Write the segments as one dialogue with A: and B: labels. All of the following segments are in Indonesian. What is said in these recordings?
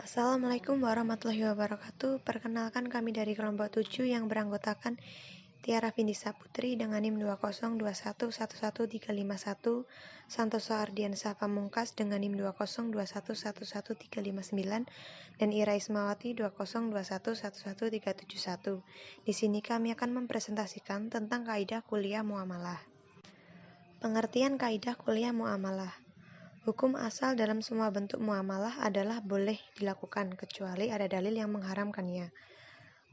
A: Assalamualaikum warahmatullahi wabarakatuh. Perkenalkan kami dari kelompok 7 yang beranggotakan Tiara Vindisa Putri dengan NIM 202111351, Santoso Ardiansyah Pamungkas dengan NIM 202111359, dan Ira Ismawati 202111371. Di sini kami akan mempresentasikan tentang kaidah kuliah muamalah. Pengertian kaidah kuliah muamalah. Hukum asal dalam semua bentuk muamalah adalah boleh dilakukan, kecuali ada dalil yang mengharamkannya.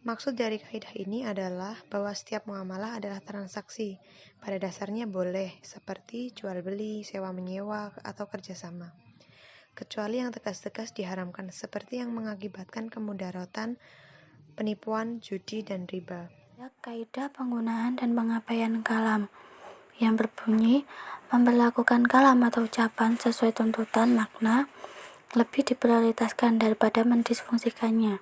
A: Maksud dari kaidah ini adalah bahwa setiap muamalah adalah transaksi. Pada dasarnya boleh, seperti jual beli, sewa menyewa, atau kerjasama. Kecuali yang tegas-tegas diharamkan, seperti yang mengakibatkan kemudaratan, penipuan, judi, dan riba.
B: Kaidah penggunaan dan pengabaian kalam yang berbunyi memperlakukan kalam atau ucapan sesuai tuntutan makna lebih diprioritaskan daripada mendisfungsikannya.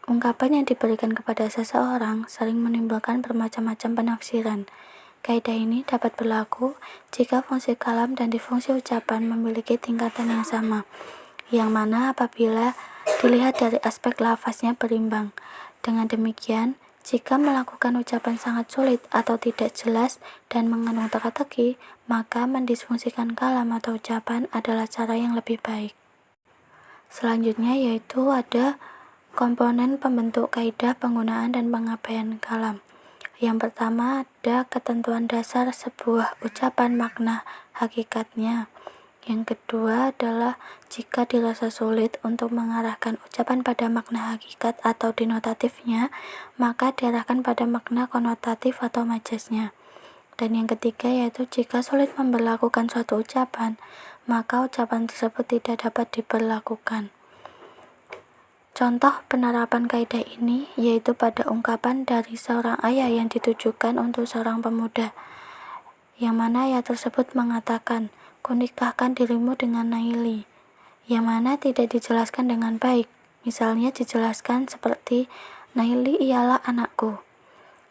B: Ungkapan yang diberikan kepada seseorang sering menimbulkan bermacam-macam penafsiran. Kaidah ini dapat berlaku jika fungsi kalam dan fungsi ucapan memiliki tingkatan yang sama, yang mana apabila dilihat dari aspek lafaznya berimbang. Dengan demikian, jika melakukan ucapan sangat sulit atau tidak jelas dan mengandung teka-teki, maka mendisfungsikan kalam atau ucapan adalah cara yang lebih baik. Selanjutnya yaitu ada komponen pembentuk kaidah penggunaan dan pengabaian kalam. Yang pertama ada ketentuan dasar sebuah ucapan makna hakikatnya. Yang kedua adalah jika dirasa sulit untuk mengarahkan ucapan pada makna hakikat atau denotatifnya, maka diarahkan pada makna konotatif atau majasnya. Dan yang ketiga yaitu jika sulit memberlakukan suatu ucapan, maka ucapan tersebut tidak dapat diberlakukan. Contoh penerapan kaidah ini yaitu pada ungkapan dari seorang ayah yang ditujukan untuk seorang pemuda, yang mana ayah tersebut mengatakan, "Kunikahkan dirimu dengan Naili," yang mana tidak dijelaskan dengan baik. Misalnya dijelaskan seperti, "Naili ialah anakku."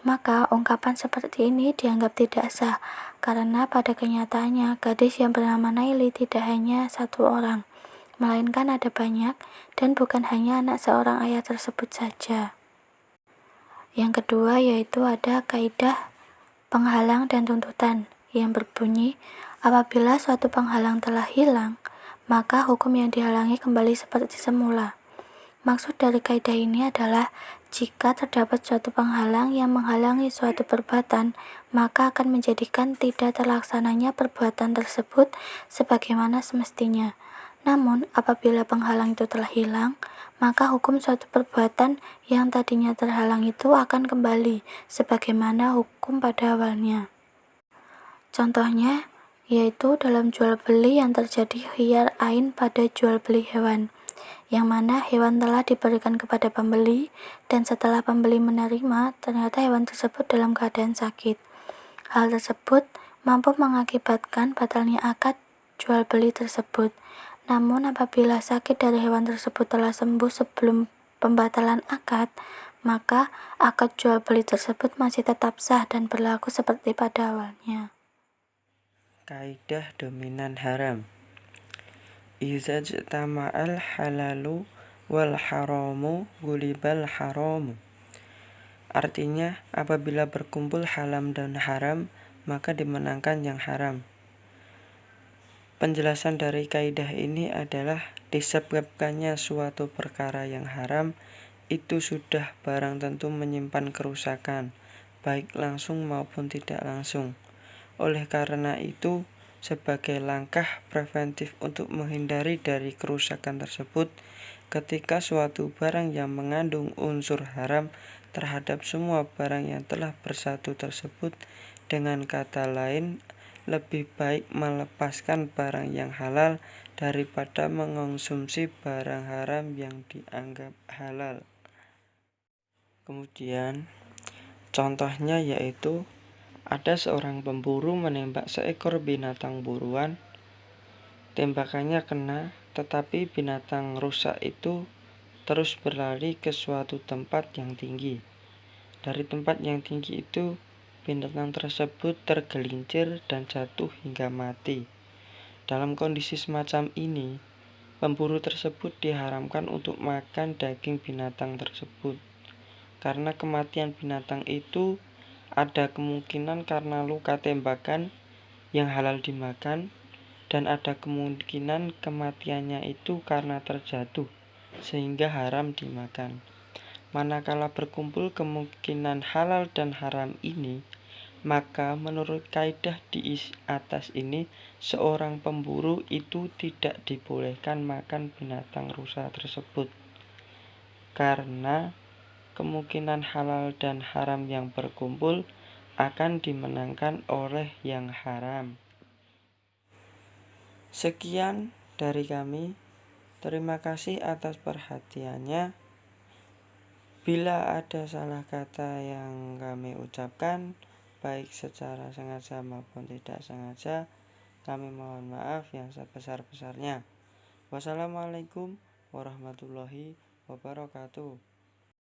B: Maka ungkapan seperti ini dianggap tidak sah, karena pada kenyataannya gadis yang bernama Naili tidak hanya satu orang, melainkan ada banyak, dan bukan hanya anak seorang ayah tersebut saja. Yang kedua yaitu ada kaidah penghalang dan tuntutan, yang berbunyi, apabila suatu penghalang telah hilang, maka hukum yang dihalangi kembali seperti semula. Maksud dari kaidah ini adalah jika terdapat suatu penghalang yang menghalangi suatu perbuatan, maka akan menjadikan tidak terlaksananya perbuatan tersebut sebagaimana semestinya. Namun, apabila penghalang itu telah hilang, maka hukum suatu perbuatan yang tadinya terhalang itu akan kembali sebagaimana hukum pada awalnya. Contohnya yaitu dalam jual beli yang terjadi khiyar ain pada jual beli hewan, yang mana hewan telah diberikan kepada pembeli dan setelah pembeli menerima ternyata hewan tersebut dalam keadaan sakit. Hal tersebut mampu mengakibatkan batalnya akad jual beli tersebut. Namun apabila sakit dari hewan tersebut telah sembuh sebelum pembatalan akad, maka akad jual beli tersebut masih tetap sah dan berlaku seperti pada awalnya.
C: Kaidah dominan haram. Iza jtama'al halalu wal haramu gulibal haramu. Artinya, apabila berkumpul halal dan haram, maka dimenangkan yang haram. Penjelasan dari kaidah ini adalah disebabkannya suatu perkara yang haram itu sudah barang tentu menyimpan kerusakan, baik langsung maupun tidak langsung. Oleh karena itu, sebagai langkah preventif untuk menghindari dari kerusakan tersebut, ketika suatu barang yang mengandung unsur haram terhadap semua barang yang telah bersatu tersebut, dengan kata lain, lebih baik melepaskan barang yang halal daripada mengonsumsi barang haram yang dianggap halal. Kemudian, contohnya yaitu ada seorang pemburu menembak seekor binatang buruan. Tembakannya kena, tetapi binatang rusak itu terus berlari ke suatu tempat yang tinggi. Dari tempat yang tinggi itu, binatang tersebut tergelincir dan jatuh hingga mati. Dalam kondisi semacam ini, Pemburu tersebut diharamkan untuk makan daging binatang tersebut, karena kematian binatang itu ada kemungkinan karena luka tembakan yang halal dimakan, dan ada kemungkinan kematiannya itu karena terjatuh, sehingga haram dimakan. Manakala berkumpul kemungkinan halal dan haram ini, maka menurut kaidah di atas ini, seorang pemburu itu tidak dibolehkan makan binatang rusa tersebut, karena kemungkinan halal dan haram yang berkumpul akan dimenangkan oleh yang haram. Sekian dari kami. Terima kasih atas perhatiannya. Bila ada salah kata yang kami ucapkan, baik secara sengaja maupun tidak sengaja, kami mohon maaf yang sebesar-besarnya. Wassalamualaikum warahmatullahi wabarakatuh.